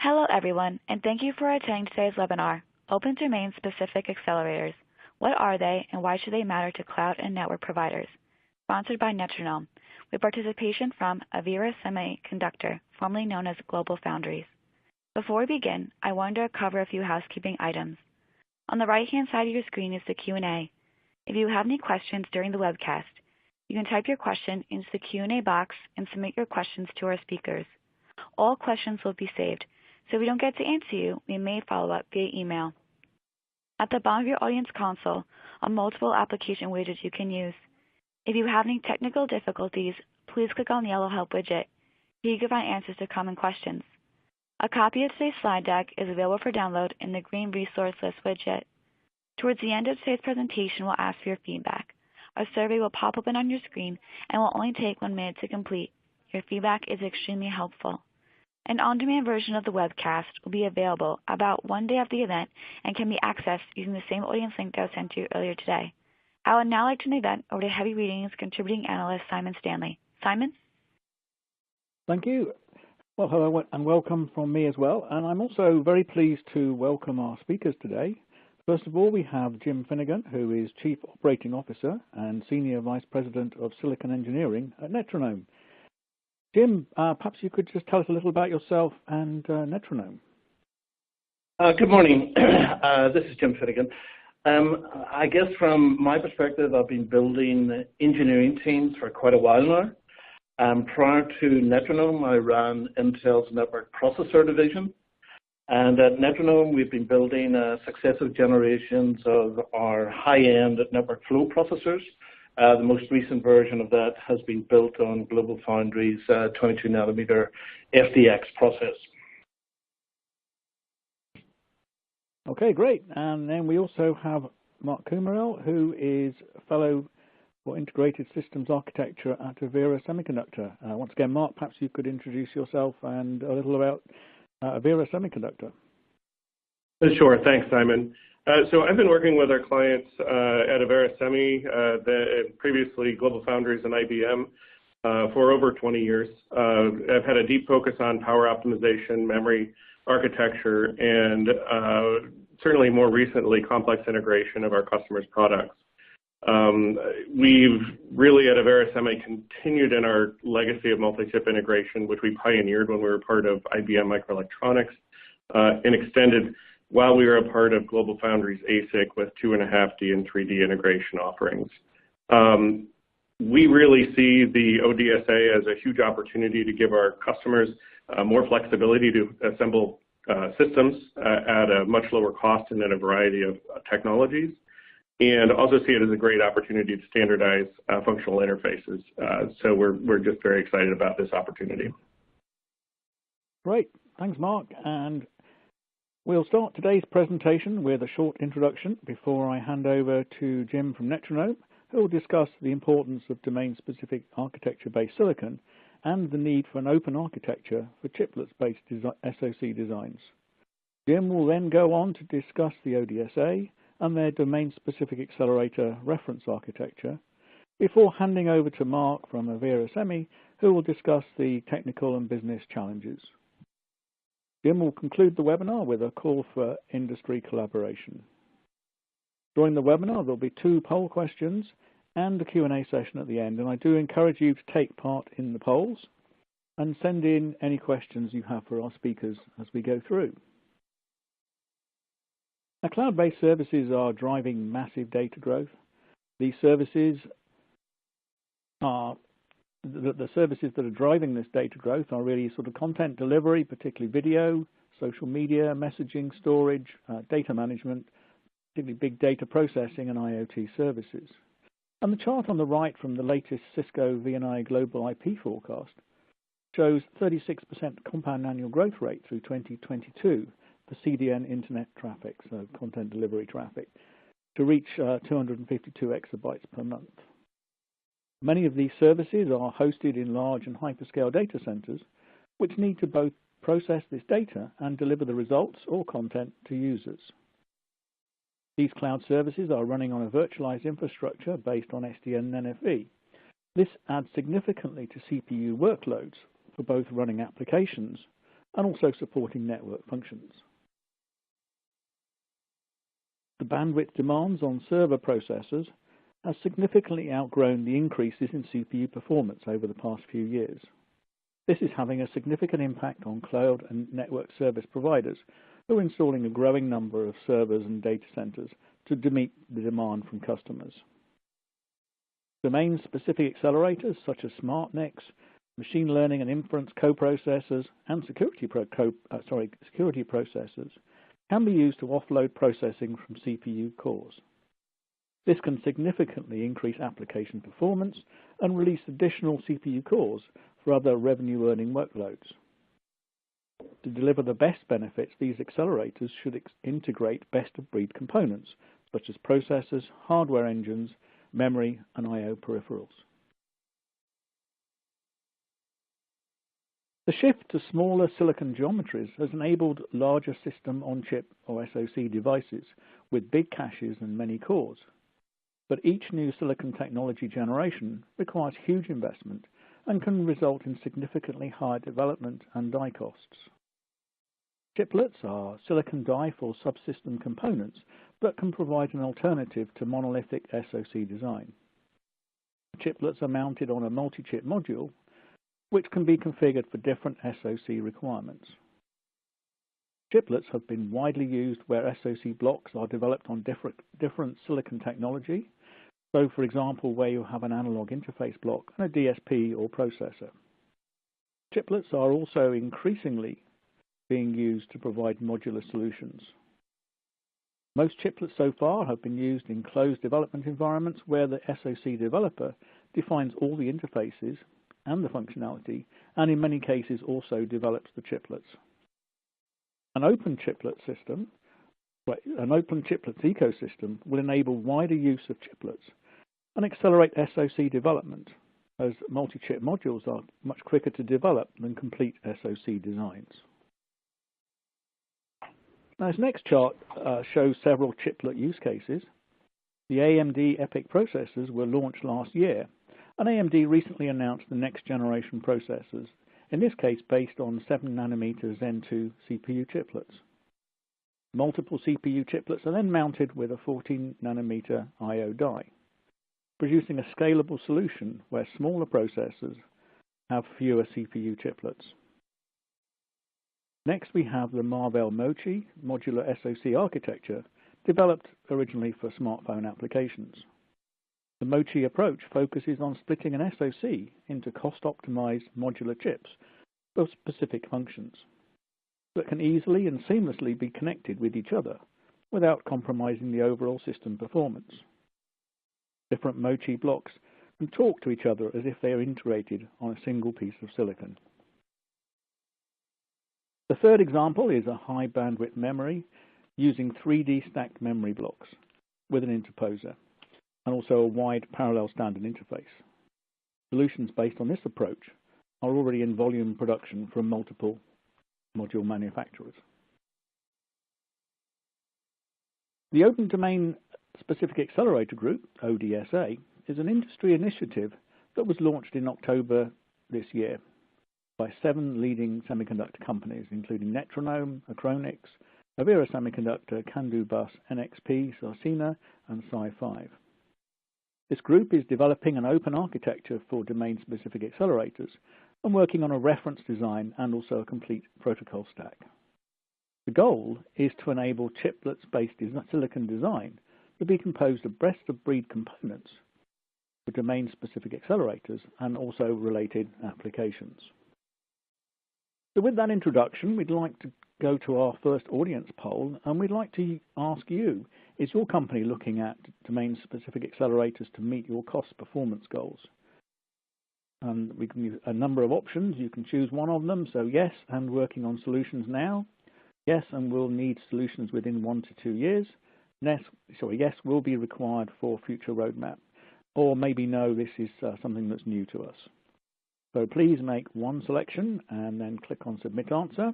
Hello, everyone, and thank you for attending today's webinar, Open Domain-Specific Accelerators. What are they, and why should they matter to cloud and network providers? Sponsored by Netronome, with participation from Avira Semiconductor, formerly known as Global Foundries. Before we begin, I wanted to cover a few housekeeping items. On the right-hand side of your screen is the Q&A. If you have any questions during the webcast, you can type your question into the Q&A box and submit your questions to our speakers. All questions will be saved, so if we don't get to answer you, we may follow up via email. At the bottom of your audience console are multiple application widgets you can use. If you have any technical difficulties, please click on the yellow help widget. Here you can find answers to common questions. A copy of today's slide deck is available for download in the green resource list widget. Towards the end of today's presentation, we'll ask for your feedback. A survey will pop open on your screen and will only take 1 minute to complete. Your feedback is extremely helpful. An on-demand version of the webcast will be available about 1 day after the event and can be accessed using the same audience link that was sent to you earlier today. I would now like to turn the event over to Heavy Reading Contributing Analyst Simon Stanley. Simon? Thank you. Well, hello and welcome from me as well. And I'm also very pleased to welcome our speakers today. First of all, we have Jim Finnegan, who is Chief Operating Officer and Senior Vice President of Silicon Engineering at Netronome. Jim, perhaps you could just tell us a little about yourself and Netronome. Good morning. This is Jim Finnegan. I guess from my perspective, I've been building engineering teams for quite a while now. Prior to Netronome, I ran Intel's network processor division. And at Netronome, we've been building successive generations of our high-end network flow processors. The most recent version of that has been built on Global Foundries 22-nanometer FDX process. Okay, great. And then we also have Mark Kumarel, who is a fellow for Integrated Systems Architecture at Avira Semiconductor. Once again, Mark, perhaps you could introduce yourself and a little about Avira Semiconductor. Sure. Thanks, Simon. So I've been working with our clients at Avira Semi, previously Global Foundries and IBM, for over 20 years. I've had a deep focus on power optimization, memory architecture, and certainly more recently, complex integration of our customers' products. We've really at Avira Semi continued in our legacy of multi-chip integration, which we pioneered when we were part of IBM Microelectronics, and extended while we were a part of Global Foundries ASIC with 2.5D and 3D integration offerings. We really see the ODSA as a huge opportunity to give our customers more flexibility to assemble systems at a much lower cost and in a variety of technologies, and also see it as a great opportunity to standardize functional interfaces. So we're just very excited about this opportunity. Great. Thanks, Mark. And we'll start today's presentation with a short introduction before I hand over to Jim from Netronome, who will discuss the importance of domain-specific architecture-based silicon and the need for an open architecture for chiplets-based SoC designs. Jim will then go on to discuss the ODSA and their domain-specific accelerator reference architecture, before handing over to Mark from Avira Semi, who will discuss the technical and business challenges. Jim will conclude the webinar with a call for industry collaboration. During the webinar, there'll be 2 poll questions and a Q&A session at the end, and I do encourage you to take part in the polls and send in any questions you have for our speakers as we go through. Now, cloud-based services are driving massive data growth. These services are the services that are driving this data growth are really sort of content delivery, particularly video, social media, messaging, storage, data management, particularly big data processing and IoT services. And the chart on the right from the latest Cisco VNI Global IP forecast shows 36% compound annual growth rate through 2022 for CDN internet traffic, so content delivery traffic, to reach 252 exabytes per month. Many of these services are hosted in large and hyperscale data centers, which need to both process this data and deliver the results or content to users. These cloud services are running on a virtualized infrastructure based on SDN and NFV. This adds significantly to CPU workloads for both running applications, and also supporting network functions. The bandwidth demands on server processors has significantly outgrown the increases in CPU performance over the past few years. This is having a significant impact on cloud and network service providers who are installing a growing number of servers and data centers to meet the demand from customers. Domain-specific accelerators such as SmartNICs, machine learning and inference coprocessors, and security processors can be used to offload processing from CPU cores. This can significantly increase application performance and release additional CPU cores for other revenue-earning workloads. To deliver the best benefits, these accelerators should integrate best-of-breed components, such as processors, hardware engines, memory, and I/O peripherals. The shift to smaller silicon geometries has enabled larger system-on-chip or SoC devices with big caches and many cores. But each new silicon technology generation requires huge investment and can result in significantly higher development and die costs. Chiplets are silicon die for subsystem components that can provide an alternative to monolithic SoC design. Chiplets are mounted on a multi-chip module, which can be configured for different SoC requirements. Chiplets have been widely used where SoC blocks are developed on different silicon technology, so for example where you have an analog interface block and a DSP or processor. Chiplets are also increasingly being used to provide modular solutions. Most chiplets so far have been used in closed development environments where the SoC developer defines all the interfaces and the functionality, and in many cases also develops the chiplets. An open chiplet ecosystem will enable wider use of chiplets and accelerate SoC development, as multi-chip modules are much quicker to develop than complete SoC designs. Now, this next chart shows several chiplet use cases. The AMD EPYC processors were launched last year, and AMD recently announced the next generation processors, in this case based on 7nm Zen 2 CPU chiplets. Multiple CPU chiplets are then mounted with a 14nm I/O die, producing a scalable solution where smaller processors have fewer CPU chiplets. Next, we have the Marvell Mochi modular SoC architecture, developed originally for smartphone applications. The Mochi approach focuses on splitting an SoC into cost-optimized modular chips for specific functions that can easily and seamlessly be connected with each other without compromising the overall system performance. Different Mochi blocks can talk to each other as if they are integrated on a single piece of silicon. The third example is a high bandwidth memory using 3D stacked memory blocks with an interposer and also a wide parallel standard interface. Solutions based on this approach are already in volume production from multiple module manufacturers. The Open Domain Specific Accelerator Group, ODSA, is an industry initiative that was launched in October this year by 7 leading semiconductor companies, including Netronome, Acronix, Avera Semiconductor, Candu Bus, NXP, Sarcina, and Sci5. This group is developing an open architecture for domain-specific accelerators and working on a reference design and also a complete protocol stack. The goal is to enable chiplets-based silicon design to be composed of best-of-breed components for domain-specific accelerators and also related applications. So with that introduction, we'd like to go to our first audience poll, and we'd like to ask you, is your company looking at domain-specific accelerators to meet your cost performance goals? And we can use a number of options. You can choose one of them. So yes, and working on solutions now. Yes, and we'll need solutions within 1 to 2 years. Yes, will be required for future roadmap. Or maybe no, this is something that's new to us. So please make one selection and then click on Submit Answer.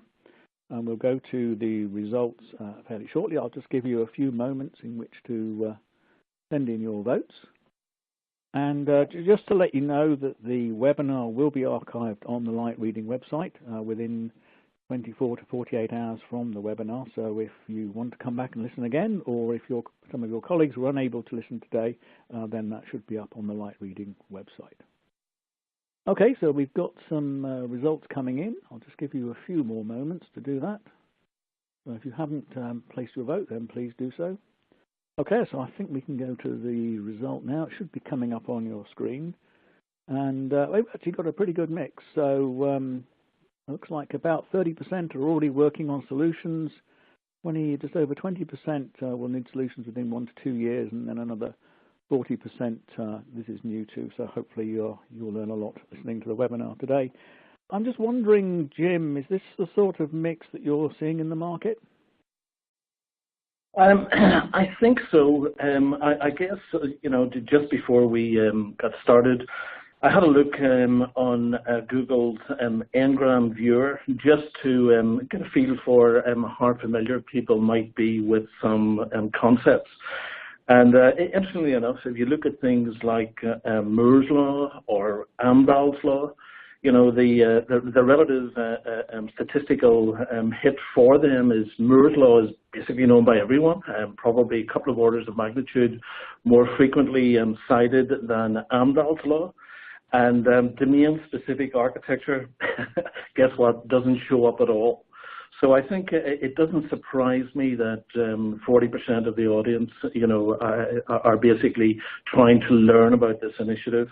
And we'll go to the results fairly shortly. I'll just give you a few moments in which to send in your votes. And just to let you know that the webinar will be archived on the Light Reading website within 24 to 48 hours from the webinar. So if you want to come back and listen again, or if some of your colleagues were unable to listen today, then that should be up on the Light Reading website. Okay, so we've got some results coming in. I'll just give you a few more moments to do that. So if you haven't placed your vote, then please do so. Okay, so I think we can go to the result now. It should be coming up on your screen. And we've actually got a pretty good mix. So looks like about 30% are already working on solutions. Just over 20% will need solutions within 1 to 2 years, and then another 40% this is new to. So hopefully you'll learn a lot listening to the webinar today. I'm just wondering, Jim, is this the sort of mix that you're seeing in the market? I think so. I guess, just before we got started, I had a look on Google's Ngram viewer just to get a feel for how familiar people might be with some concepts. And interestingly enough, if you look at things like Moore's law or Amdahl's law, the relative statistical hit for them is Moore's law is basically known by everyone, probably a couple of orders of magnitude more frequently cited than Amdahl's law. And domain-specific architecture, guess what, doesn't show up at all. So I think it doesn't surprise me that 40% of the audience, are basically trying to learn about this initiative.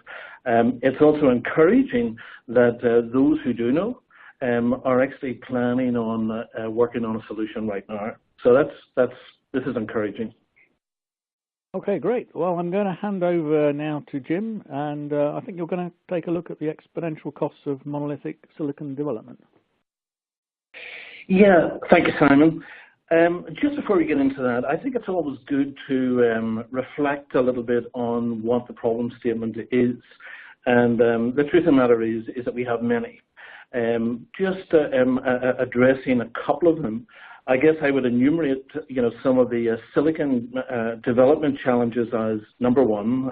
It's also encouraging that those who do know are actually planning on working on a solution right now. So this is encouraging. Okay, great. Well, I'm going to hand over now to Jim, and I think you're going to take a look at the exponential costs of monolithic silicon development. Yeah, thank you, Simon. Just before we get into that, I think it's always good to reflect a little bit on what the problem statement is. And the truth of the matter is that we have many. Just addressing a couple of them, I guess I would enumerate, some of the silicon development challenges as number one,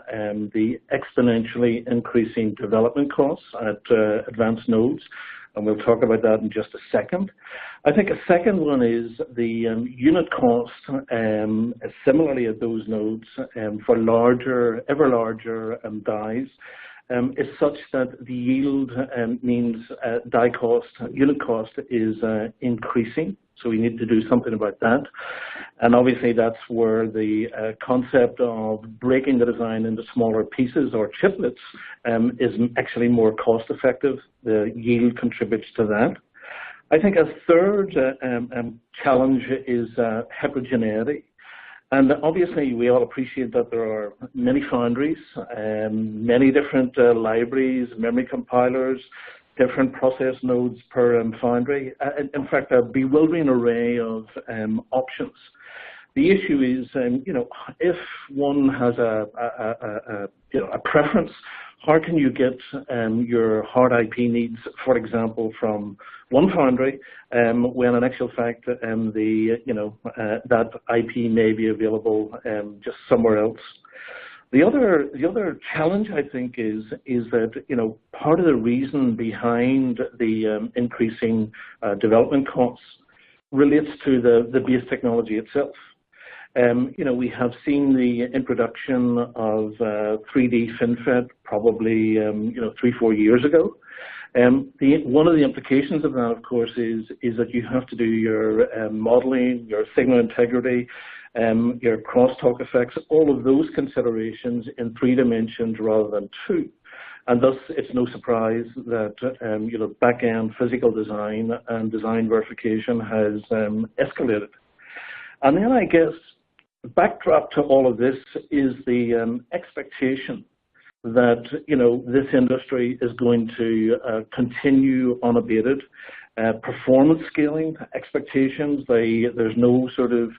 the exponentially increasing development costs at advanced nodes, and we'll talk about that in just a second. I think a second one is the unit cost, similarly at those nodes, for ever larger dies, is such that the yield means die cost, unit cost is increasing. So we need to do something about that. And obviously that's where the concept of breaking the design into smaller pieces or chiplets is actually more cost effective. The yield contributes to that. I think a third challenge is heterogeneity. And obviously we all appreciate that there are many foundries, many different libraries, memory compilers, different process nodes per foundry. In fact, a bewildering array of options. The issue is, if one has a preference, how can you get your hard IP needs, for example, from one foundry, when in actual fact that IP may be available just somewhere else. The other challenge, I think, is that part of the reason behind the increasing development costs relates to the base technology itself. We have seen the introduction of 3D FinFET probably 3-4 years ago. One of the implications of that, of course, is that you have to do your modeling, your signal integrity, your crosstalk effects, all of those considerations in 3 dimensions rather than 2. And thus, it's no surprise that back-end physical design and design verification has escalated. And then I guess backdrop to all of this is the expectation that this industry is going to continue unabated. Performance scaling expectations, there's no sort of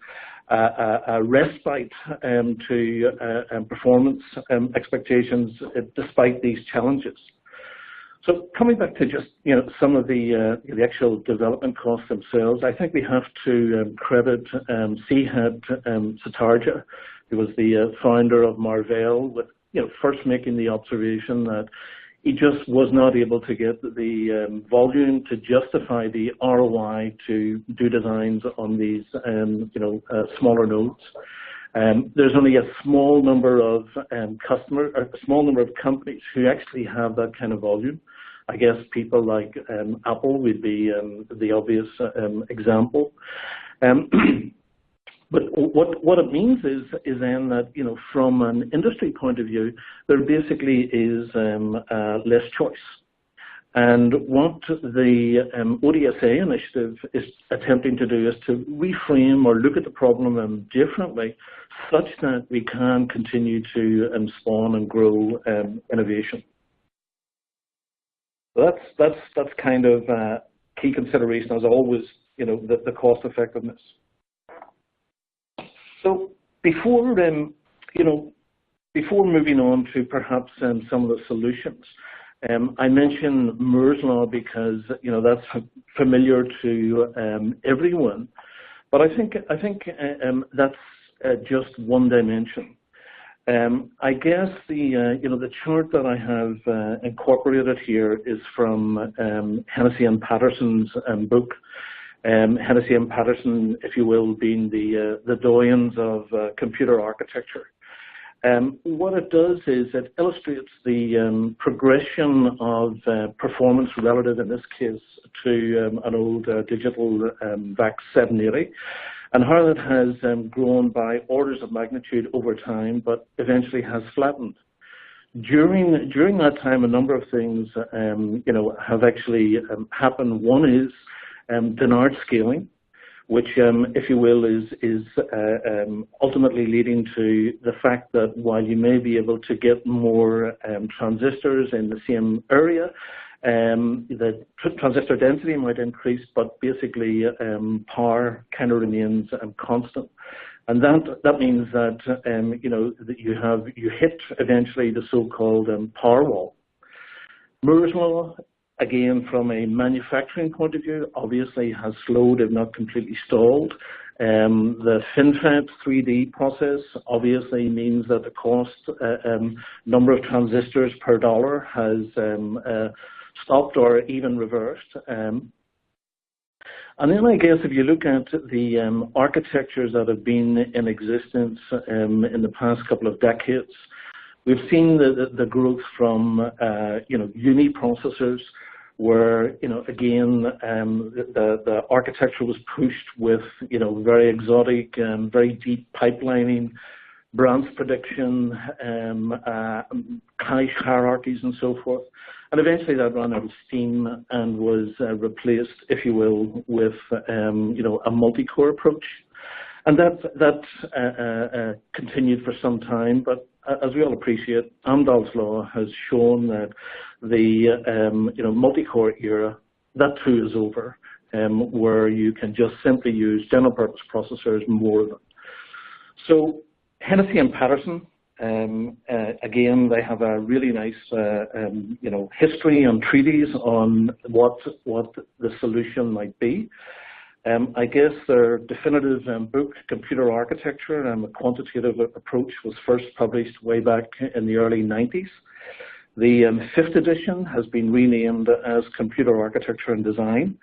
respite to performance expectations despite these challenges. So coming back to just some of the actual development costs themselves, I think we have to credit Sihat Satarja, who was the founder of Marvell, with first making the observation that he just was not able to get the volume to justify the ROI to do designs on these, smaller nodes. There's only a small number of companies who actually have that kind of volume. I guess people like Apple would be the obvious example. But what it means is then that, from an industry point of view, there basically is less choice. And what the ODSA initiative is attempting to do is to reframe or look at the problem differently, such that we can continue to spawn and grow innovation. So that's kind of key consideration, as always, the cost effectiveness. So before moving on to perhaps some of the solutions, I mention Moore's law because that's familiar to everyone, but I think that's just one dimension. I guess the chart that I have incorporated here is from Hennessy and Patterson's book. Hennessy and Patterson, if you will, being the doyens of computer architecture. What it does is it illustrates the progression of performance relative, in this case, to an old digital VAX 780, and how it has grown by orders of magnitude over time, but eventually has flattened. During that time, a number of things, have actually happened. One is Dennard scaling, which, if you will, is ultimately leading to the fact that while you may be able to get more transistors in the same area, the transistor density might increase, but basically power kind of remains constant. And that means that that you hit eventually the so-called power wall. Moore's law, again, from a manufacturing point of view, obviously has slowed, if not completely stalled. The FinFET 3D process obviously means that the cost number of transistors per dollar has stopped or even reversed. And then I guess if you look at the architectures that have been in existence in the past couple of decades, we've seen the growth from uni-processors, where again the architecture was pushed with very exotic and very deep pipelining, branch prediction, cache hierarchies, and so forth. And eventually that ran out of steam and was replaced, if you will, with a multi-core approach. And that continued for some time, but as we all appreciate, Amdahl's law has shown that the multi-core era, that too is over, where you can just simply use general purpose processors more of them. So Hennessy and Patterson, again, they have a really nice history and treatise on what the solution might be. I guess their definitive book, Computer Architecture, a quantitative approach, was first published way back in the early 90s. The 5th edition has been renamed as Computer Architecture and Design,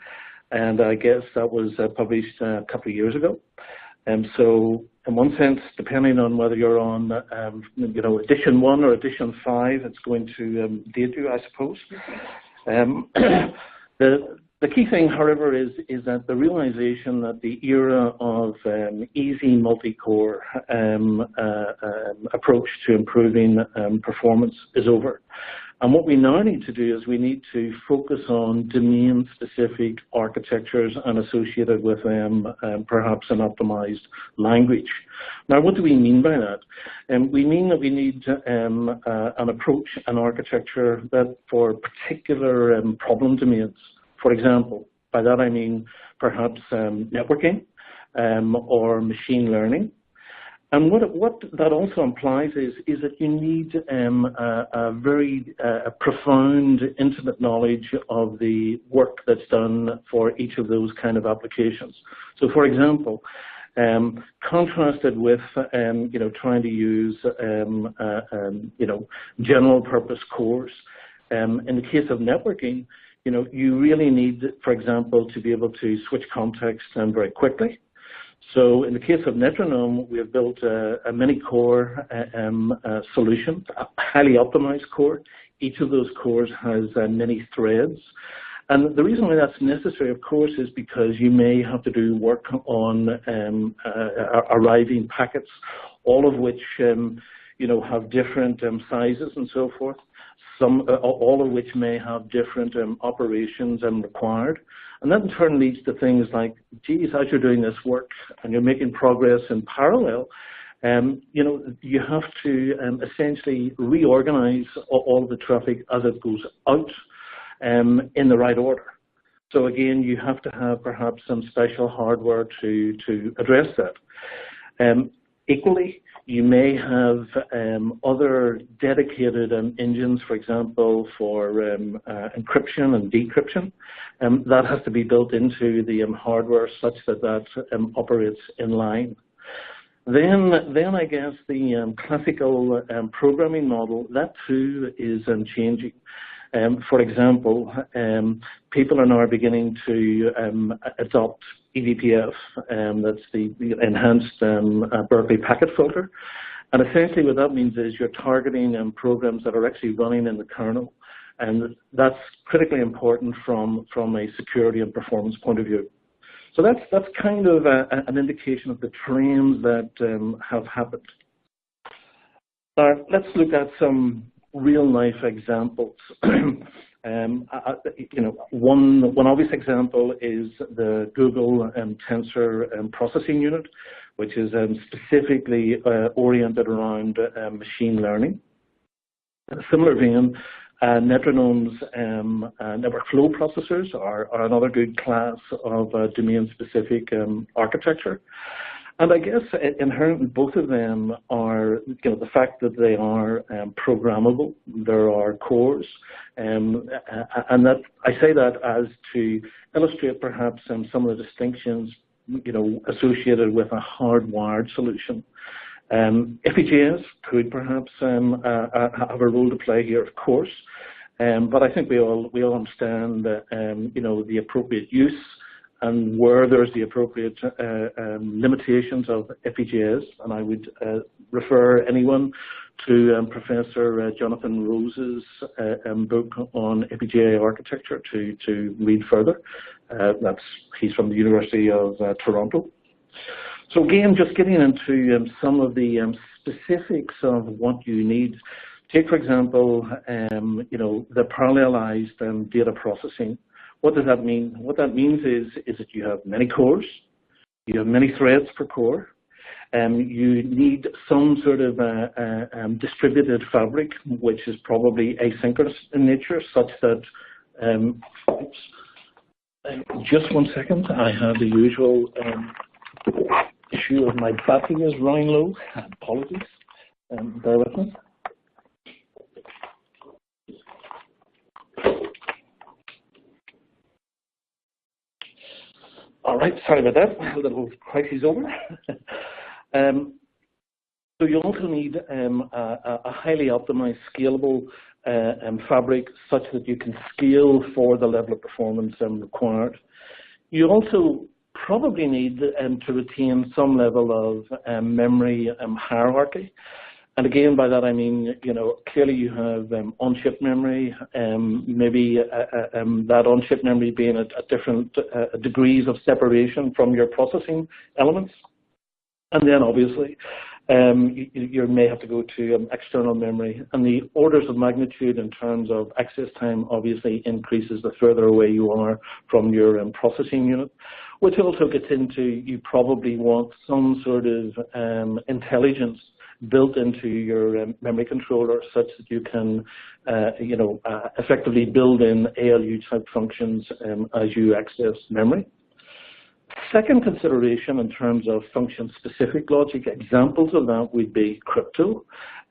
and I guess that was published a couple of years ago. So in one sense, depending on whether you're on edition 1 or edition 5, it's going to date you, I suppose. The key thing, however, is that the realization that the era of easy multi-core approach to improving performance is over. And what we now need to do is we need to focus on domain-specific architectures and associated with them perhaps an optimized language. Now, what do we mean by that? We mean that we need an approach, an architecture that for particular problem domains. For example, by that I mean perhaps networking or machine learning. And what that also implies is that you need a very profound, intimate knowledge of the work that's done for each of those kind of applications. So, for example, contrasted with trying to use general purpose cores, In the case of networking, you really need, for example, to be able to switch context very quickly. So in the case of Netronome, we have built a many-core solution, a highly optimized core. Each of those cores has many threads. And the reason why that's necessary, of course, is because you may have to do work on arriving packets, all of which have different sizes and so forth. All of which may have different operations required. And that in turn leads to things like, geez, as you're doing this work and you're making progress in parallel, you have to essentially reorganize all of the traffic as it goes out in the right order. So again, you have to have perhaps some special hardware to address that. Equally, you may have other dedicated engines, for example, for encryption and decryption. That has to be built into the hardware such that that operates in line. Then I guess the classical programming model, that too is changing. For example, people are now beginning to adopt eBPF, that's the enhanced Berkeley packet filter. And essentially what that means is you're targeting programs that are actually running in the kernel. And that's critically important from a security and performance point of view. So that's kind of an indication of the trends that have happened. Now, let's look at some real-life examples. One obvious example is the Google Tensor Processing Unit, which is specifically oriented around machine learning. In a similar vein, Netronome's network flow processors are another good class of domain-specific architecture. And I guess inherent in both of them are the fact that they are programmable. There are cores, and that I say that as to illustrate perhaps some of the distinctions associated with a hardwired solution. FPGAs could perhaps have a role to play here, of course, but I think we all understand the appropriate use and where there's the appropriate limitations of FPGAs, and I would refer anyone to Professor Jonathan Rose's book on FPGA architecture to read further. He's from the University of Toronto. So again, just getting into some of the specifics of what you need. Take, for example, the parallelized data processing. What does that mean? What that means is that you have many cores, you have many threads per core, you need some sort of distributed fabric, which is probably asynchronous in nature, such that, just one second, I have the usual issue of my battery is running low. Apologies, bear with me. All right, sorry about that. A little crisis over. So you also need a highly optimized, scalable fabric such that you can scale for the level of performance required. You also probably need to retain some level of memory hierarchy. And again, by that I mean, clearly you have on-chip memory, maybe that on-chip memory being at different degrees of separation from your processing elements. And then obviously, you may have to go to external memory. And the orders of magnitude in terms of access time obviously increases the further away you are from your processing unit, which also gets into you probably want some sort of intelligence built into your memory controller such that you can, effectively build in ALU type functions as you access memory. Second consideration in terms of function-specific logic, examples of that would be crypto,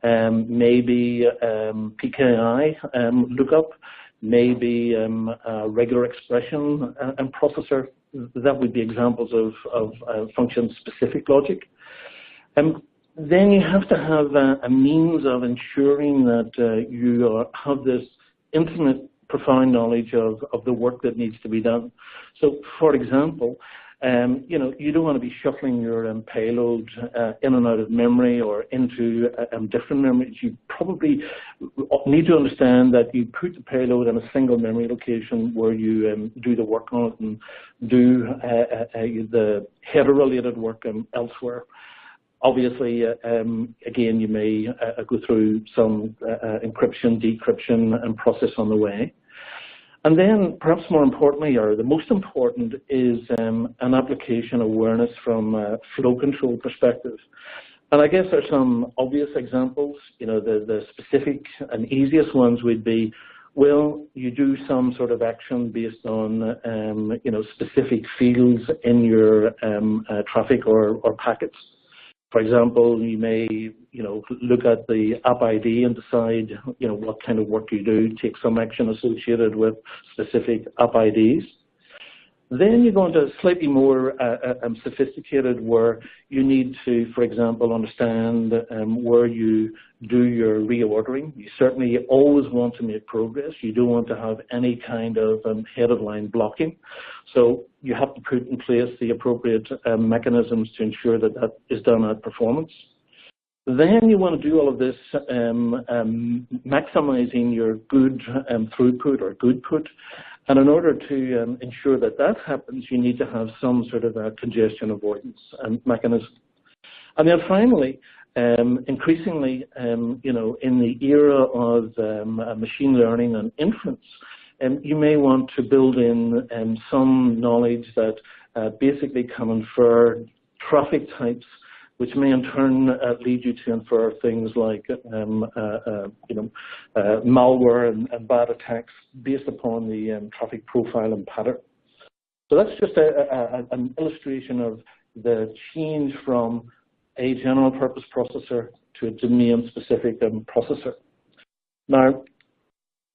maybe PKI lookup, maybe regular expression and processor. That would be examples of function-specific logic. Then you have to have a means of ensuring that you have this intimate, profound knowledge of the work that needs to be done. So, for example, you know, you don't want to be shuffling your payload in and out of memory or into different memories. You probably need to understand that you put the payload in a single memory location where you do the work on it and do the header-related work elsewhere. Obviously, again, you may go through some encryption, decryption, and process on the way. And then, perhaps more importantly, or the most important, is an application awareness from a flow control perspective. And I guess there's some obvious examples. You know, the specific and easiest ones would be, well, you do some sort of action based on, you know, specific fields in your traffic or packets. For example, you may, you know, look at the app ID and decide, you know, what kind of work you do, take some action associated with specific app IDs. Then you go into slightly more sophisticated, where you need to, for example, understand where you do your reordering. You certainly always want to make progress. You don't want to have any kind of head-of-line blocking. So you have to put in place the appropriate mechanisms to ensure that that is done at performance. Then you want to do all of this maximizing your good throughput or goodput. And in order to ensure that that happens, you need to have some sort of a congestion avoidance mechanism. And then finally, increasingly, you know, in the era of machine learning and inference, you may want to build in some knowledge that basically can infer traffic types, which may in turn lead you to infer things like, you know, malware and bad attacks based upon the traffic profile and pattern. So that's just an illustration of the change from a general purpose processor to a domain-specific processor. Now,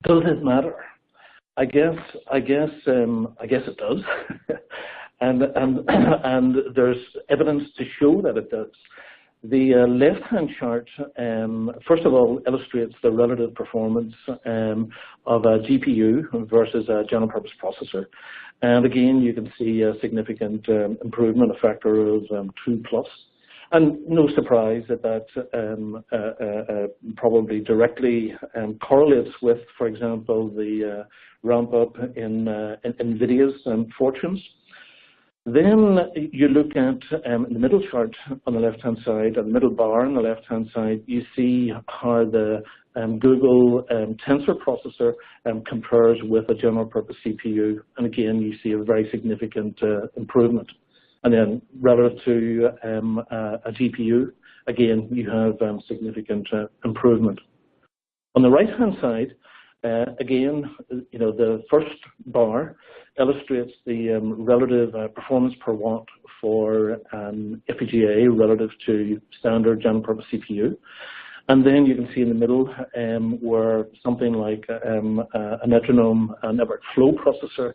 does it matter? I guess it does. And there's evidence to show that it does. The left-hand chart, first of all, illustrates the relative performance of a GPU versus a general-purpose processor. And again, you can see a significant improvement, a factor of 2+. And no surprise that that probably directly correlates with, for example, the ramp-up in NVIDIA's fortunes. Then you look at in the middle chart on the left-hand side, and the middle bar on the left-hand side, you see how the Google Tensor processor compares with a general-purpose CPU. And again, you see a very significant improvement. And then relative to a GPU, again, you have significant improvement. On the right-hand side, again, you know, the first bar illustrates the relative performance per watt for FPGA relative to standard general-purpose CPU. And then you can see in the middle where something like a Netronome network flow processor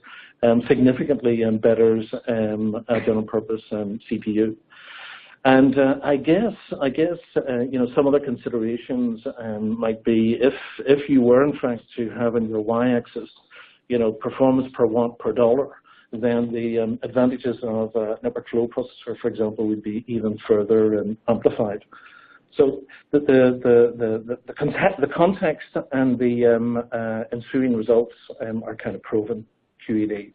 significantly betters a general-purpose CPU. And I guess you know, some other considerations might be if you were in fact to have in your y-axis, you know, performance per watt per dollar, then the advantages of a network flow processor, for example, would be even further amplified. So the context and the ensuing results are kind of proven QED.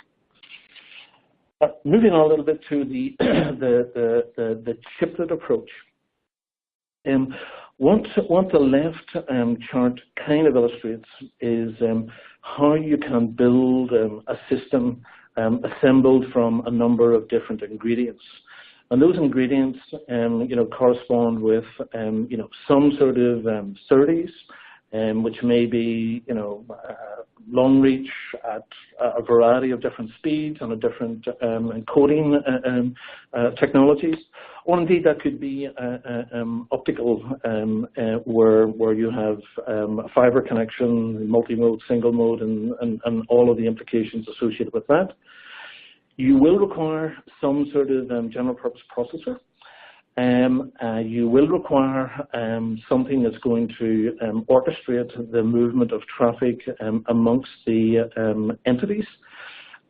Moving on a little bit to the chiplet approach. What the left chart kind of illustrates is how you can build a system assembled from a number of different ingredients. And those ingredients, you know, correspond with, you know, some sort of SerDes, which may be, you know, long reach at a variety of different speeds and a different encoding technologies, or indeed that could be optical, where you have a fiber connection, multi-mode, single mode, and all of the implications associated with that. You will require some sort of general purpose processor. You will require something that's going to orchestrate the movement of traffic amongst the entities.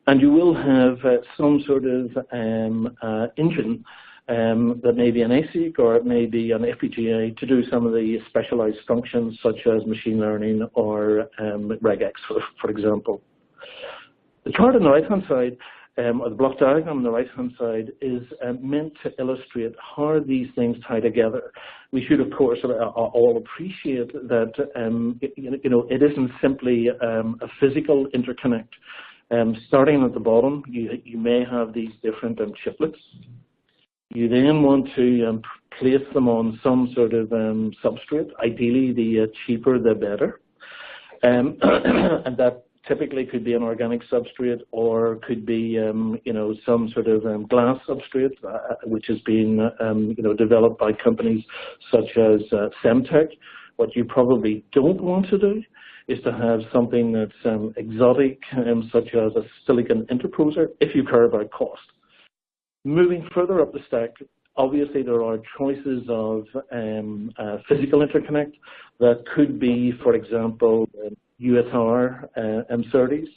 And you will have some sort of engine that may be an ASIC or it may be an FPGA to do some of the specialized functions such as machine learning or regex, for example. The chart on the right-hand side, or the block diagram on the right-hand side, is meant to illustrate how these things tie together. We should, of course, all appreciate that it isn't simply a physical interconnect. Starting at the bottom, you may have these different chiplets. You then want to place them on some sort of substrate. Ideally, the cheaper, the better. And that typically could be an organic substrate or could be, some sort of glass substrate, which has been, developed by companies such as Semtech. What you probably don't want to do is to have something that's exotic, such as a silicon interposer, if you care about cost. Moving further up the stack, obviously there are choices of physical interconnect that could be, for example, USR SerDes.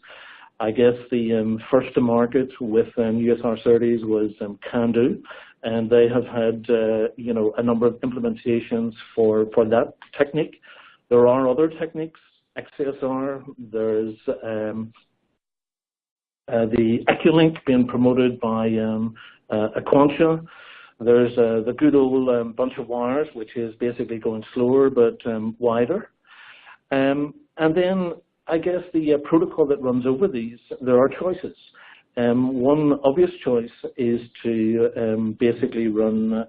I guess the first to market with USR SerDes was Candu, and they have had a number of implementations for that technique. There are other techniques. XCSR, there's the Acculink being promoted by Aquantia. There's the good old bunch of wires, which is basically going slower but wider. And then I guess the protocol that runs over these, there are choices. One obvious choice is to basically run,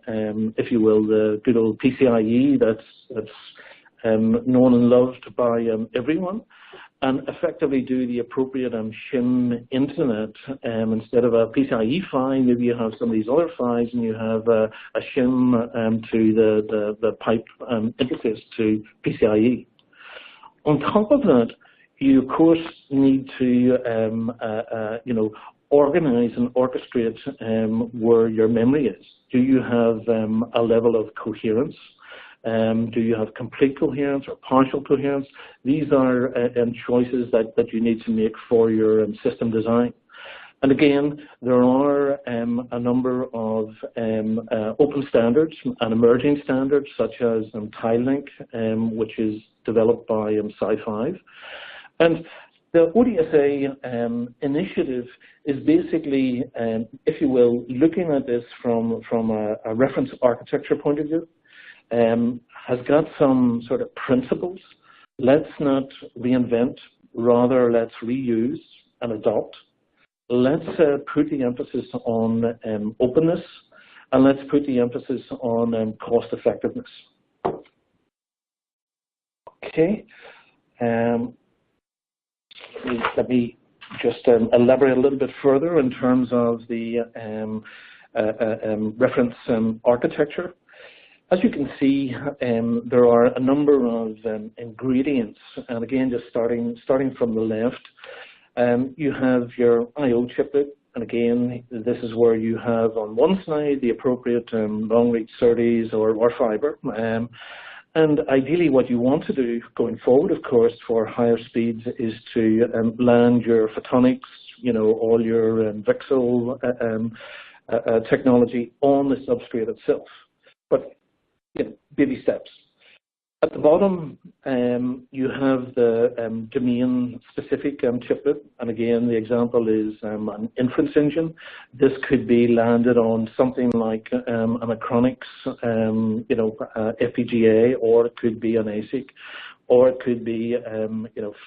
if you will, the good old PCIe that's known and loved by everyone, and effectively do the appropriate shim internet. Instead of a PCIe PHY, maybe you have some of these other PHYs and you have a shim to the pipe interface to PCIe. On top of that, you of course need to organize and orchestrate where your memory is. Do you have a level of coherence? Do you have complete coherence or partial coherence? These are choices that you need to make for your system design. And again, there are a number of open standards and emerging standards, such as TileLink, which is developed by Sci5. And the ODSA initiative is basically, if you will, looking at this from a reference architecture point of view. Has got some sort of principles. Let's not reinvent, rather let's reuse and adopt. Let's put the emphasis on openness, and let's put the emphasis on cost effectiveness. Okay, let me just elaborate a little bit further in terms of the reference architecture. As you can see, there are a number of ingredients, and again, just starting from the left, you have your I/O chiplet, and again, this is where you have on one side the appropriate long-reach SerDes or fiber, and ideally what you want to do going forward, of course, for higher speeds is to land your photonics, all your VCSEL technology on the substrate itself. But baby steps. At the bottom, you have the domain-specific chiplet, and again, the example is an inference engine. This could be landed on something like an Acronix, FPGA, or it could be an ASIC, or it could be,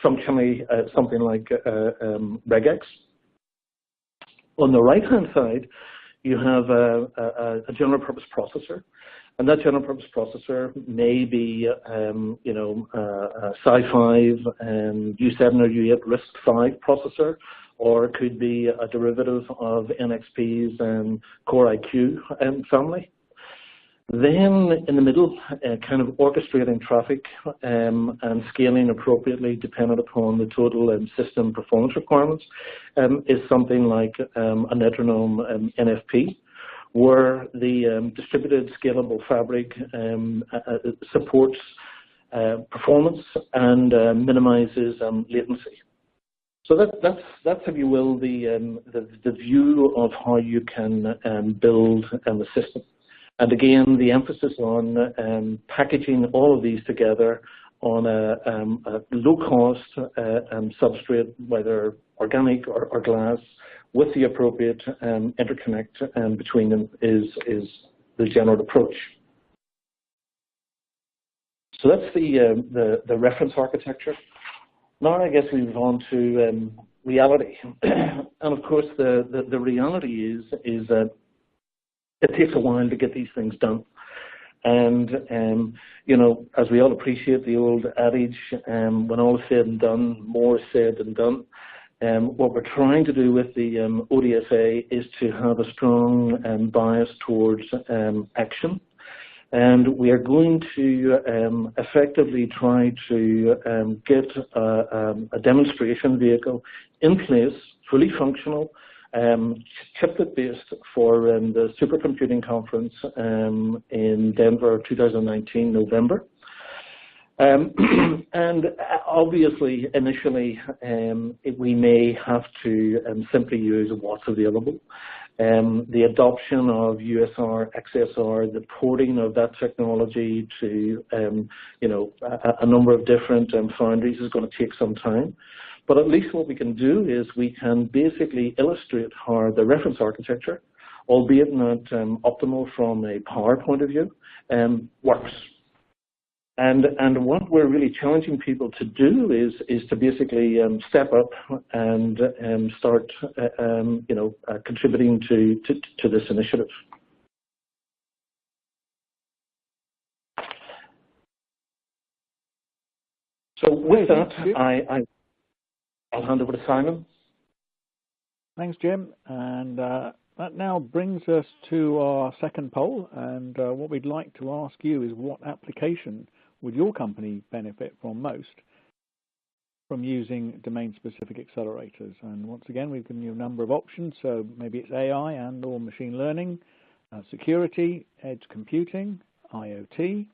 functionally something like regex. On the right-hand side, you have a general-purpose processor. And that general purpose processor may be, Sci5, U7 or U8 RISC-V processor, or it could be a derivative of NXP's Core IQ family. Then in the middle, kind of orchestrating traffic and scaling appropriately dependent upon the total system performance requirements is something like a Netronome NFP, where the distributed scalable fabric supports performance and minimizes latency. So that's, if you will, the view of how you can build the system. And again, the emphasis on packaging all of these together on a low-cost substrate, whether organic or glass, with the appropriate interconnect between them is the general approach. So that's the reference architecture. Now I guess we move on to reality. And of course, the reality is that it takes a while to get these things done. And, you know, as we all appreciate the old adage, when all is said and done, more is said than done. What we're trying to do with the ODSA is to have a strong bias towards action. And we are going to effectively try to get a demonstration vehicle in place, fully functional, chiplet-based for the Supercomputing Conference in Denver, 2019, November. And obviously, initially, we may have to simply use what's available. The adoption of USR, XSR, the porting of that technology to, you know, a number of different foundries is going to take some time. But at least what we can do is we can basically illustrate how the reference architecture, albeit not optimal from a power point of view, works. And what we're really challenging people to do is to basically step up and start, you know, contributing to this initiative. So with that, I'll hand over to Simon. Thanks, Jim. And that now brings us to our second poll. And what we'd like to ask you is, what application would your company benefit from most from using domain-specific accelerators? And once again, we've given you a number of options. So maybe it's AI and or machine learning, security, edge computing, IoT,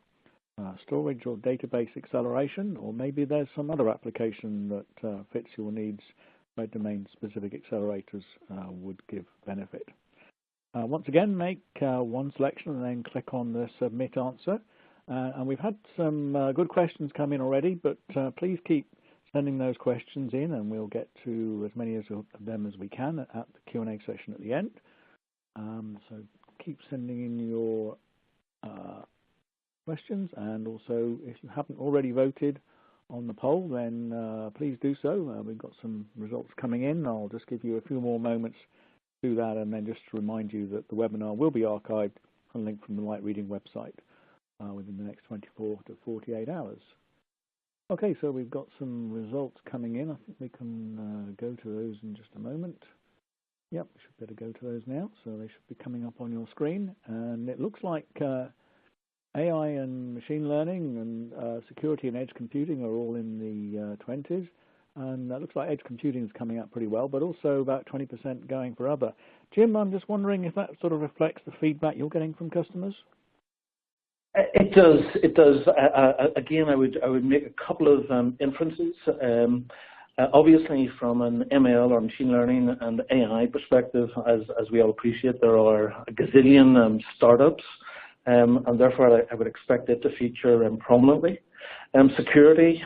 storage or database acceleration, or maybe there's some other application that fits your needs where domain-specific accelerators would give benefit. Once again, make one selection and then click on the Submit Answer. And we've had some good questions come in already, but please keep sending those questions in, and we'll get to as many of them as we can at the Q&A session at the end. So keep sending in your questions, and also if you haven't already voted on the poll, then please do so. We've got some results coming in. I'll just give you a few more moments to do that, and then just to remind you that the webinar will be archived on a link from the Light Reading website within the next 24 to 48 hours. Okay, so we've got some results coming in. I think we can go to those in just a moment. Yep, we should better go to those now. So they should be coming up on your screen. And it looks like AI and machine learning and security and edge computing are all in the 20s. And it looks like edge computing is coming up pretty well, but also about 20% going for other. Jim, I'm just wondering if that sort of reflects the feedback you're getting from customers? It does. It does. Again, I would make a couple of inferences. Obviously, from an ML or machine learning and AI perspective, as we all appreciate, there are a gazillion startups, and therefore I would expect it to feature prominently. Security,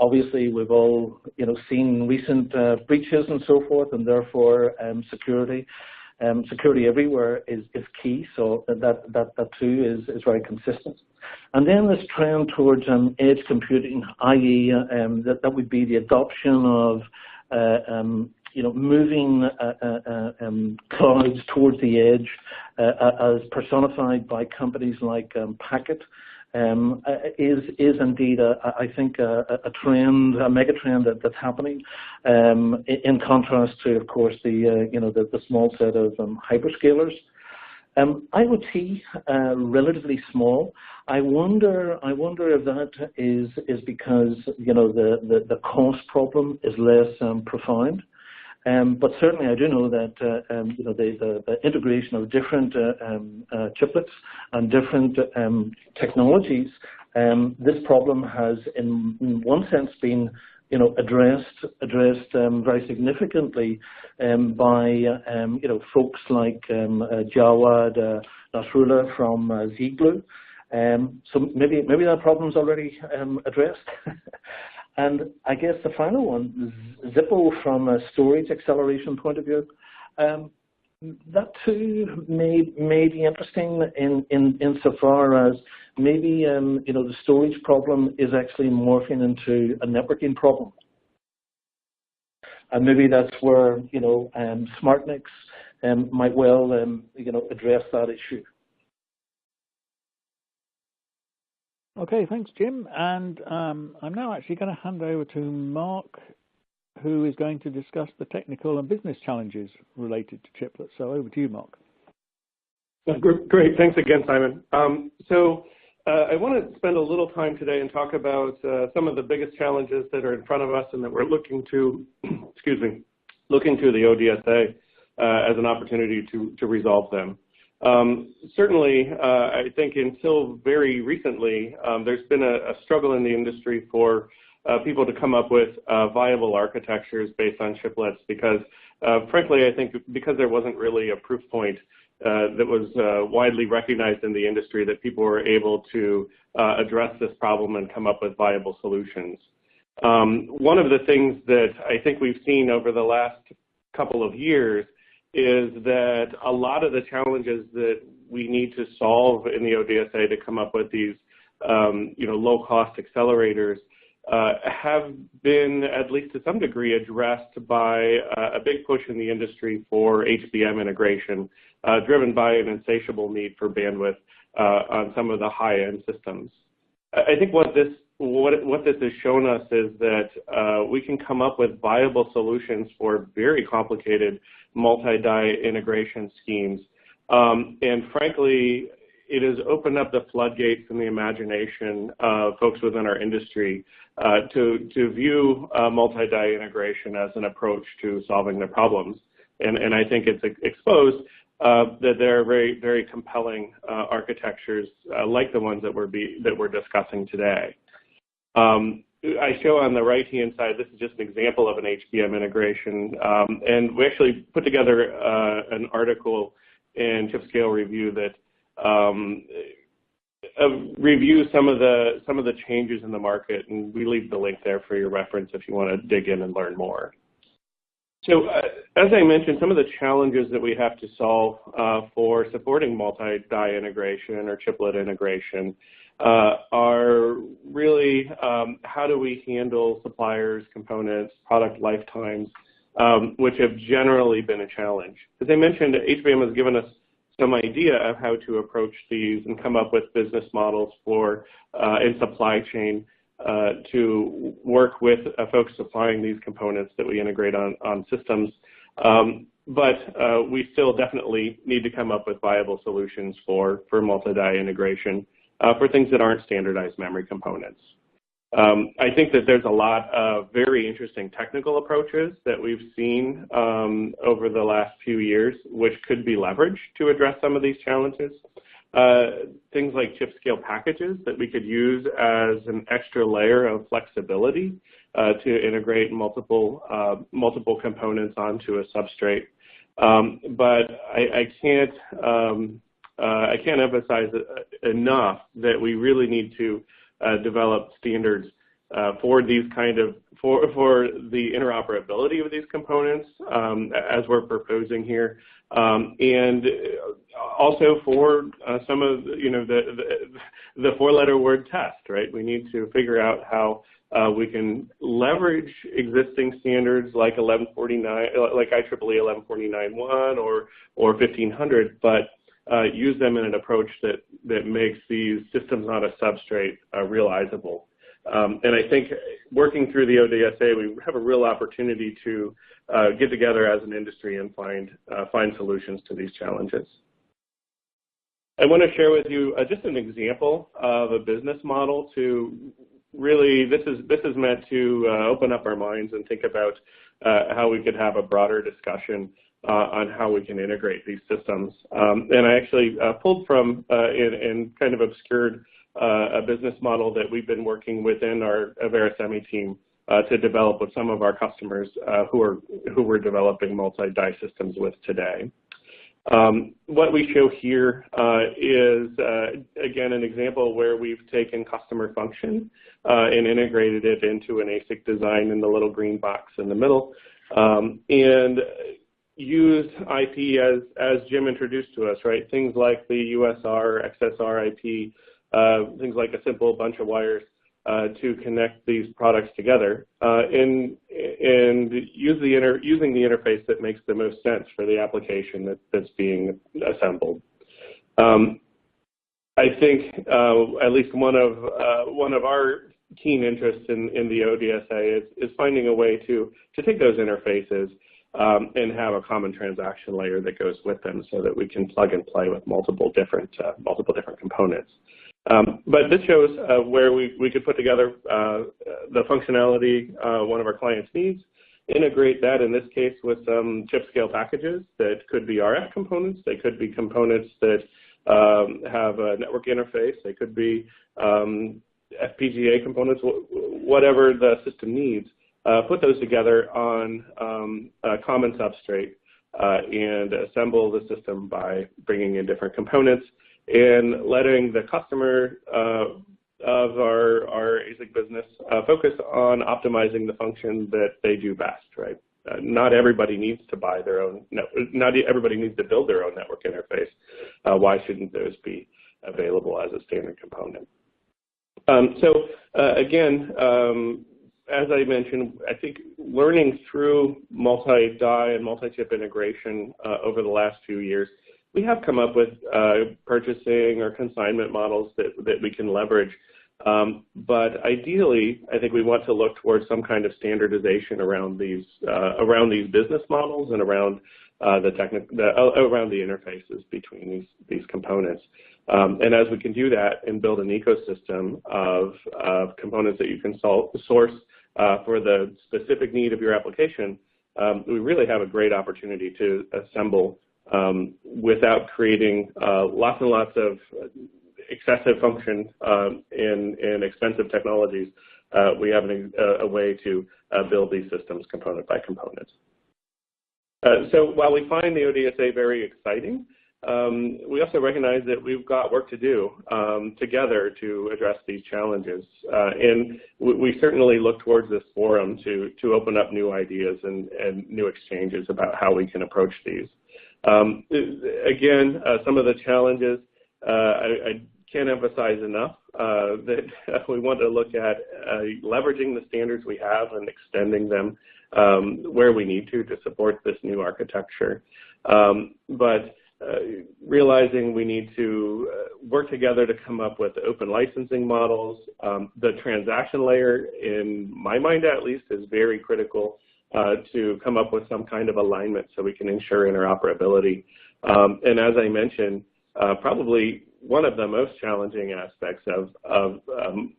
obviously, we've all seen recent breaches and so forth, and therefore security. Security everywhere is key, so that too is very consistent. And then this trend towards edge computing, i.e., that would be the adoption of moving clouds towards the edge, as personified by companies like Packet. Is indeed, I think, a trend, a mega trend that's happening. In contrast to, of course, the small set of hyperscalers. IoT, relatively small. I wonder if that is because the cost problem is less profound. But certainly I do know that the integration of different chiplets and different technologies, this problem has in one sense been addressed very significantly by folks like Jawad Nasrullah from Ziegler. So maybe that problem's already addressed. And I guess the final one, Zippo from a storage acceleration point of view, that too may be interesting insofar as maybe the storage problem is actually morphing into a networking problem, and maybe that's where SmartNICs might well address that issue. Okay, thanks, Jim. And I'm now actually going to hand over to Mark, who is going to discuss the technical and business challenges related to chiplets. So over to you, Mark. Great. Thanks again, Simon. I want to spend a little time today and talk about some of the biggest challenges that are in front of us and that we're looking to, looking to the ODSA as an opportunity to resolve them. Certainly, I think until very recently, there's been a struggle in the industry for people to come up with viable architectures based on chiplets because, frankly, I think because there wasn't really a proof point that was widely recognized in the industry that people were able to address this problem and come up with viable solutions. One of the things that I think we've seen over the last couple of years is that a lot of the challenges that we need to solve in the ODSA to come up with these, low-cost accelerators have been, at least to some degree, addressed by a big push in the industry for HBM integration, driven by an insatiable need for bandwidth on some of the high-end systems. I think what this has shown us is that we can come up with viable solutions for very complicated multi-die integration schemes. And frankly, it has opened up the floodgates in the imagination of folks within our industry to view multi-die integration as an approach to solving their problems. And I think it's exposed that there are very, very compelling architectures like the ones that we're discussing today. I show on the right-hand side, this is just an example of an HBM integration, and we actually put together an article in ChipScale Review that reviews some of the changes in the market, and we leave the link there for your reference if you want to dig in and learn more. So as I mentioned, some of the challenges that we have to solve for supporting multi-die integration or chiplet integration are really how do we handle suppliers, components, product lifetimes, which have generally been a challenge. As I mentioned, HBM has given us some idea of how to approach these and come up with business models for in supply chain to work with folks supplying these components that we integrate on systems. But we still definitely need to come up with viable solutions for multi-die integration for things that aren't standardized memory components. I think that there's a lot of very interesting technical approaches that we've seen over the last few years, which could be leveraged to address some of these challenges. Things like chip scale packages that we could use as an extra layer of flexibility to integrate multiple components onto a substrate. But I can't emphasize enough that we really need to develop standards for these for the interoperability of these components as we're proposing here, and also for some of the four-letter word test. Right, we need to figure out how we can leverage existing standards like 1149, like IEEE 1149-1 or 1500, but use them in an approach that makes these systems on a substrate realizable. And I think working through the ODSA, we have a real opportunity to get together as an industry and find solutions to these challenges. I want to share with you just an example of a business model to really, this is meant to open up our minds and think about how we could have a broader discussion on how we can integrate these systems. And I actually pulled from and kind of obscured a business model that we've been working within our Verasemi team to develop with some of our customers who we're developing multi-die systems with today. What we show here is, again, an example where we've taken customer function and integrated it into an ASIC design in the little green box in the middle, and used IP as Jim introduced to us, right? Things like the USR, XSR IP, things like a simple bunch of wires to connect these products together, and using the interface that makes the most sense for the application that's being assembled. I think at least one of our keen interests in the ODSA is finding a way to take those interfaces and have a common transaction layer that goes with them, so that we can plug and play with multiple different components. But this shows where we could put together the functionality one of our clients needs, integrate that in this case with some chip scale packages that could be RF components, they could be components that have a network interface, they could be FPGA components, whatever the system needs. Put those together on a common substrate and assemble the system by bringing in different components and letting the customer of our ASIC business focus on optimizing the function that they do best, right? Not everybody needs to buy their own, not everybody needs to build their own network interface. Why shouldn't those be available as a standard component? Again, as I mentioned, I think learning through multi-die and multi-chip integration over the last few years, we have come up with purchasing or consignment models that we can leverage. But ideally, I think we want to look towards some kind of standardization around these business models and around around the interfaces between these components. And as we can do that and build an ecosystem of components that you can source for the specific need of your application, we really have a great opportunity to assemble without creating lots and lots of excessive function in expensive technologies. We have a way to build these systems component by component. So while we find the ODSA very exciting, we also recognize that we've got work to do together to address these challenges. And we certainly look towards this forum to open up new ideas and new exchanges about how we can approach these. Again, some of the challenges, I can't emphasize enough that we want to look at leveraging the standards we have and extending them where we need to support this new architecture. But realizing we need to work together to come up with open licensing models. The transaction layer, in my mind at least, is very critical to come up with some kind of alignment so we can ensure interoperability. And as I mentioned, probably one of the most challenging aspects of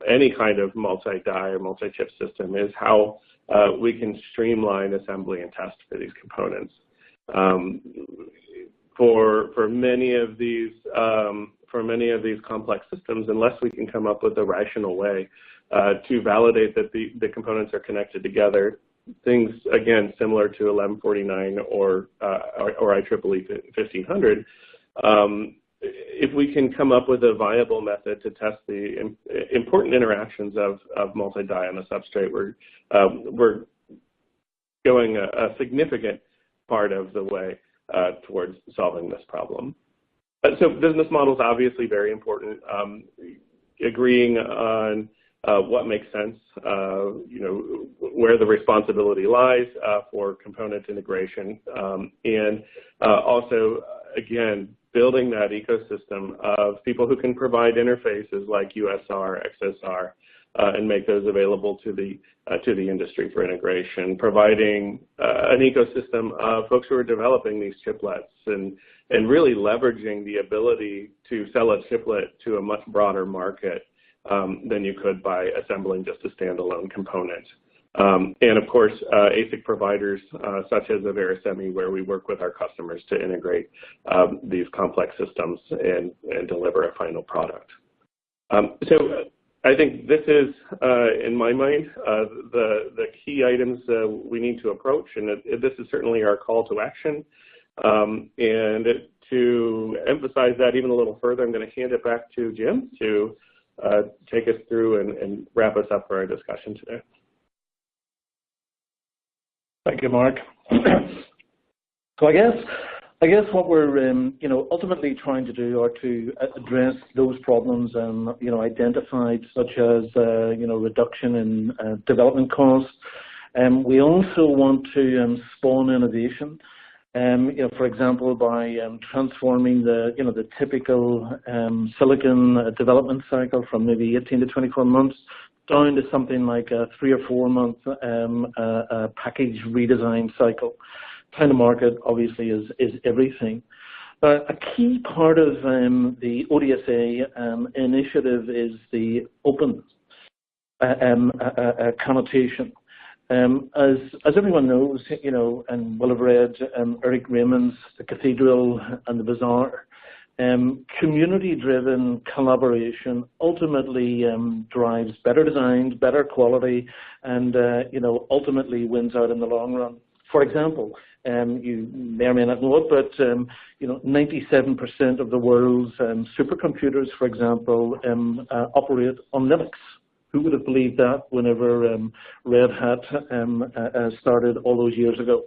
any kind of multi-die or multi-chip system is how we can streamline assembly and test for these components. For many of these complex systems, unless we can come up with a rational way to validate that the components are connected together, things again similar to 1149 or IEEE 1500, if we can come up with a viable method to test the important interactions of multi-die on a substrate, we're going a significant part of the way towards solving this problem. So business models obviously very important. Agreeing on what makes sense, where the responsibility lies for component integration, and also again building that ecosystem of people who can provide interfaces like USR, XSR, and make those available to the industry for integration, providing an ecosystem of folks who are developing these chiplets and really leveraging the ability to sell a chiplet to a much broader market than you could by assembling just a standalone component. And of course, ASIC providers such as Inferencing, where we work with our customers to integrate these complex systems and deliver a final product. So I think this is, in my mind, the key items we need to approach, and this is certainly our call to action. And to emphasize that even a little further, I'm going to hand it back to Jim to take us through and wrap us up for our discussion today. Thank you, Mark. So I guess what we're ultimately trying to do are to address those problems identified, such as reduction in development costs. We also want to spawn innovation. For example, by transforming the typical silicon development cycle from maybe 18 to 24 months down to something like a 3 or 4 month package redesign cycle. Time to market obviously is everything. A key part of the ODSA initiative is the open connotation. As everyone knows, and will have read Eric Raymond's The Cathedral and the Bazaar, community-driven collaboration ultimately drives better designs, better quality, and ultimately wins out in the long run. For example, you may or may not know it, but 97% of the world's supercomputers, for example, operate on Linux. Who would have believed that whenever Red Hat started all those years ago?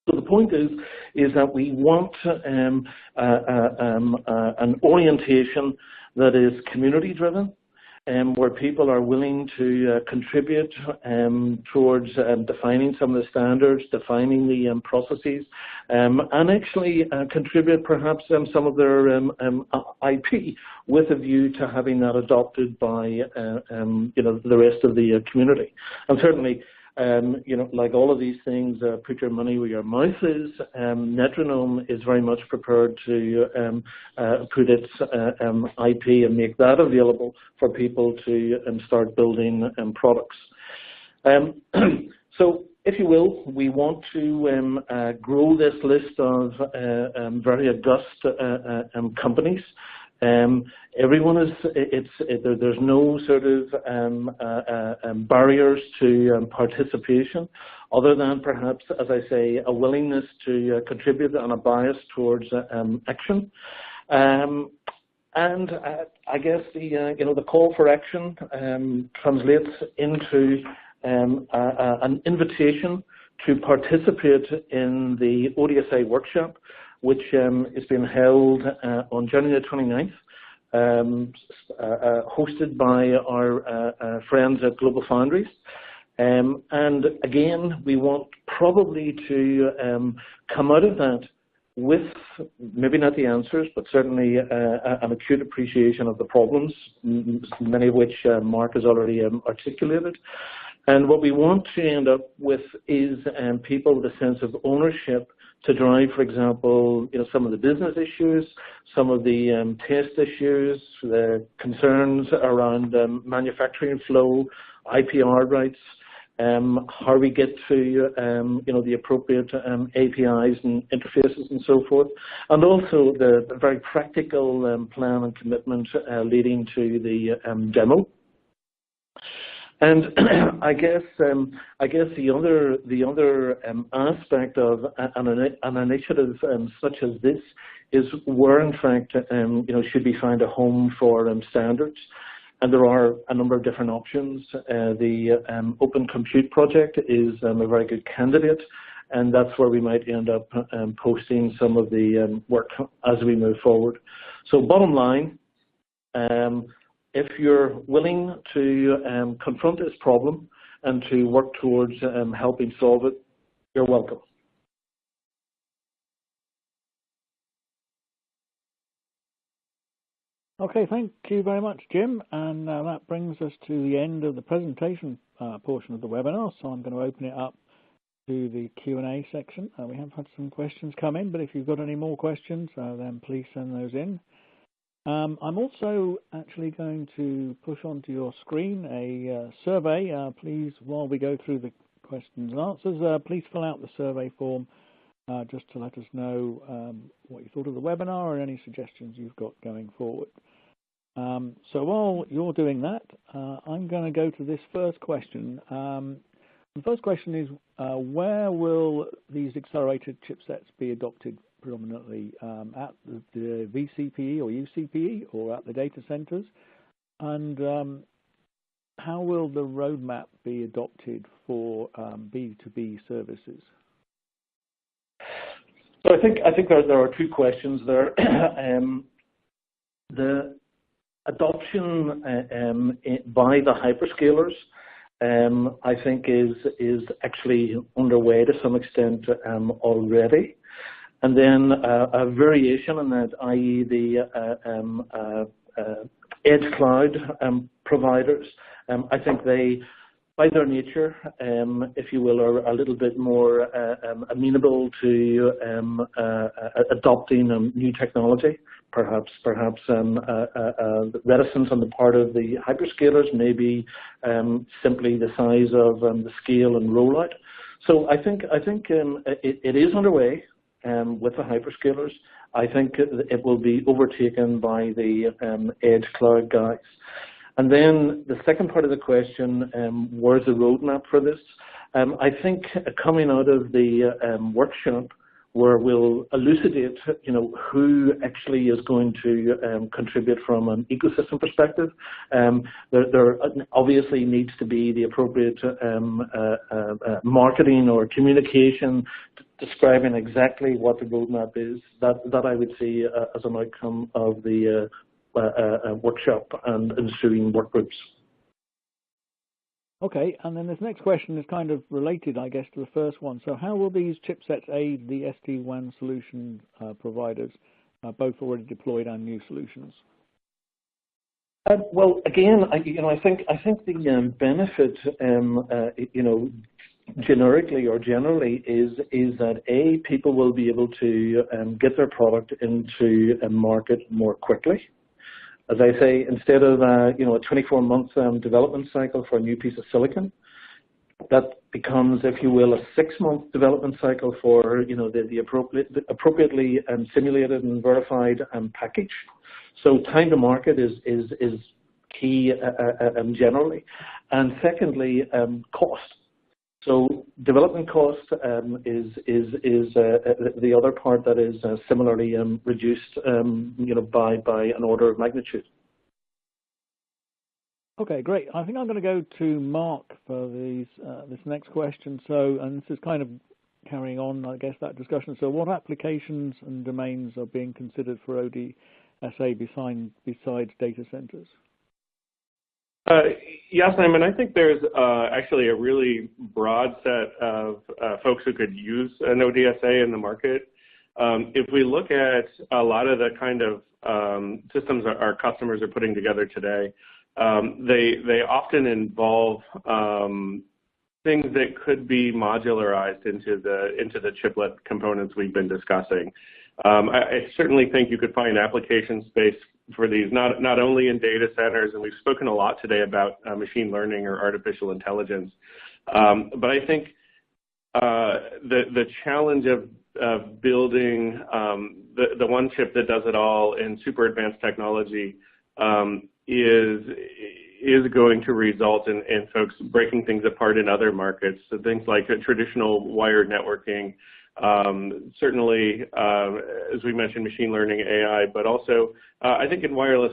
So the point is that we want an orientation that is community-driven, where people are willing to contribute towards defining some of the standards, defining the processes, and actually contribute perhaps some of their IP with a view to having that adopted by the rest of the community. And certainly, like all of these things, put your money where your mouth is. Netronome is very much prepared to put its IP and make that available for people to start building products. So, if you will, we want to grow this list of very august companies. Everyone is, there's no sort of barriers to participation, other than perhaps, as I say, a willingness to contribute and a bias towards action. And I guess the call for action translates into an invitation to participate in the ODSA workshop, which is being held on January 29th, hosted by our friends at GlobalFoundries. And again, we want probably to come out of that with maybe not the answers, but certainly an acute appreciation of the problems, many of which Mark has already articulated. And what we want to end up with is people with a sense of ownership to drive, for example, some of the business issues, some of the test issues, the concerns around manufacturing flow, IPR rights, how we get to the appropriate APIs and interfaces and so forth, and also the very practical plan and commitment leading to the demo. And I guess the other aspect of an initiative such as this is where, in fact, should we find a home for standards. And there are a number of different options. The Open Compute project is a very good candidate, and that's where we might end up posting some of the work as we move forward. So bottom line, if you're willing to confront this problem and to work towards helping solve it, you're welcome. Okay, thank you very much, Jim. And that brings us to the end of the presentation portion of the webinar. So I'm going to open it up to the Q&A section. We have had some questions come in, but if you've got any more questions, then please send those in. I'm also actually going to push onto your screen a survey. Please, while we go through the questions and answers, please fill out the survey form just to let us know what you thought of the webinar and any suggestions you've got going forward. So while you're doing that, I'm going to go to this first question. The first question is, where will these accelerated chipsets be adopted predominantly, at the VCPE or UCPE or at the data centers? And how will the roadmap be adopted for B2B services? So I think there are two questions there. The adoption by the hyperscalers, I think is actually underway to some extent already. And then a variation on that, i.e. the edge cloud providers, I think they, by their nature, if you will, are a little bit more amenable to adopting new technology. Perhaps reticence on the part of the hyperscalers may be simply the size of the scale and rollout. So I think it is underway with the hyperscalers. I think it will be overtaken by the edge cloud guys. And then the second part of the question, where's the roadmap for this? I think coming out of the workshop, where we'll elucidate, who actually is going to contribute from an ecosystem perspective. There obviously needs to be the appropriate marketing or communication describing exactly what the roadmap is. That I would see as an outcome of the workshop and ensuing work groups. Okay, and then this next question is kind of related, I guess, to the first one. So how will these chipsets aid the SD-WAN solution providers, both already deployed and new solutions? Well, again, I think the benefit, generically or generally is that people will be able to get their product into a market more quickly. As I say, instead of a 24-month development cycle for a new piece of silicon, that becomes, if you will, a 6-month development cycle for the appropriately simulated and verified package. So time to market is key generally, and secondly, cost. So development cost is the other part that is similarly reduced, by an order of magnitude. Okay, great. I think I'm going to go to Mark for this next question. So, and this is kind of carrying on, I guess, that discussion. So, what applications and domains are being considered for ODSA besides data centers? Yes, Simon, I think there's actually a really broad set of folks who could use an ODSA in the market. If we look at a lot of the kind of systems our customers are putting together today, they often involve things that could be modularized into the chiplet components we've been discussing. I certainly think you could find application space for these, not only in data centers, and we've spoken a lot today about machine learning or artificial intelligence, but I think the challenge of building the one chip that does it all in super advanced technology is going to result in folks breaking things apart in other markets. So things like traditional wired networking, certainly, as we mentioned, machine learning, AI, but also I think in wireless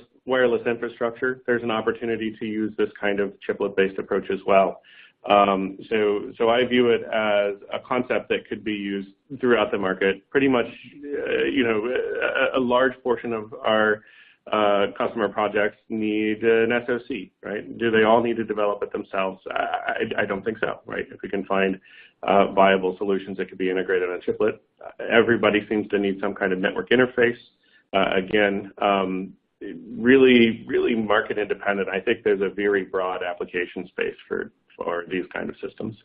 infrastructure, there's an opportunity to use this kind of chiplet-based approach as well. So I view it as a concept that could be used throughout the market. Pretty much, a large portion of our customer projects need an SoC, right? Do they all need to develop it themselves? I don't think so, right? If we can find viable solutions that could be integrated on a chiplet, everybody seems to need some kind of network interface. Again, really market independent. I think there's a very broad application space for these kind of systems.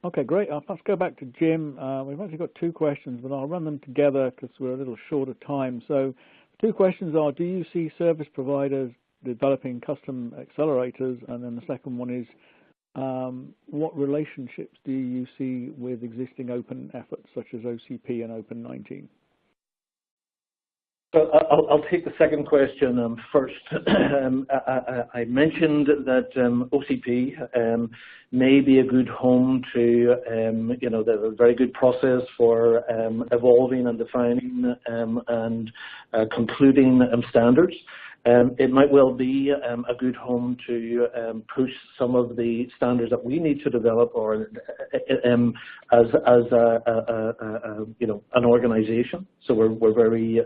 Okay, great. Let's go back to Jim. We've actually got two questions, but I'll run them together because we're a little short of time. So Two questions are, do you see service providers developing custom accelerators? And then the second one is, what relationships do you see with existing open efforts such as OCP and Open19? So I'll take the second question first. I mentioned that OCP may be a good home to, there's a very good process for evolving and defining and concluding standards. It might well be a good home to push some of the standards that we need to develop, or as an organization. So we're very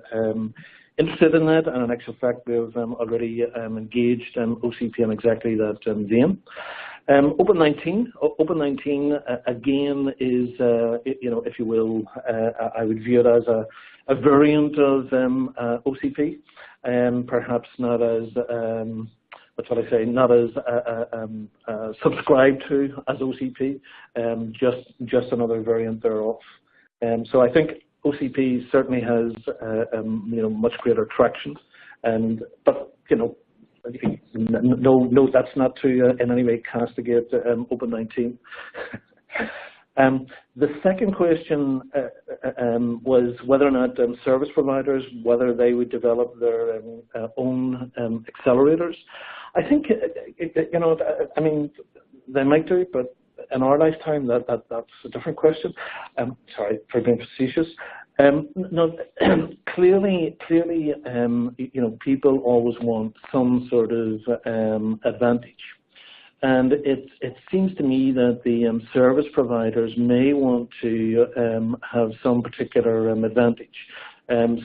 interested in that, and in actual fact, we've already engaged OCP in exactly that vein. Open19 again is, if you will, I would view it as a variant of OCP. Perhaps not as, not as subscribed to as OCP, just another variant thereof. So I think OCP certainly has, much greater traction, but no, that's not to in any way castigate Open19. The second question was whether or not service providers, whether they would develop their own accelerators. I think, they might do, but in our lifetime, that's a different question. Sorry for being facetious. No, clearly, people always want some sort of advantage. And it seems to me that the service providers may want to have some particular advantage,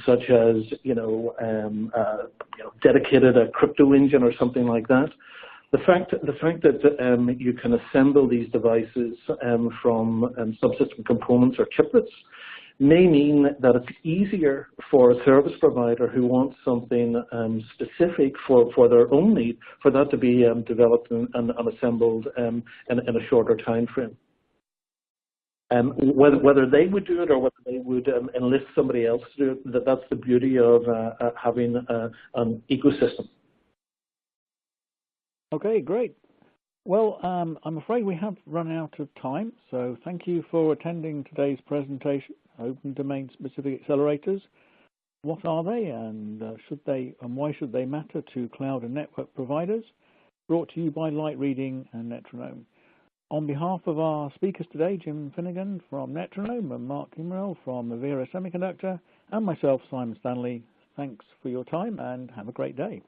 such as dedicated a crypto engine or something like that. The fact that you can assemble these devices from subsystem components or chiplets may mean that it's easier for a service provider who wants something specific for their own need, for that to be developed and assembled in a shorter time frame. Whether they would do it or whether they would enlist somebody else to do it, that's the beauty of having an ecosystem. Okay, great. Well, I'm afraid we have run out of time, so thank you for attending today's presentation, Open Domain Specific Accelerators. What are they, and why should they matter to cloud and network providers? Brought to you by Light Reading and Netronome. On behalf of our speakers today, Jim Finnegan from Netronome and Mark Imrell from Avera Semiconductor, and myself, Simon Stanley, thanks for your time and have a great day.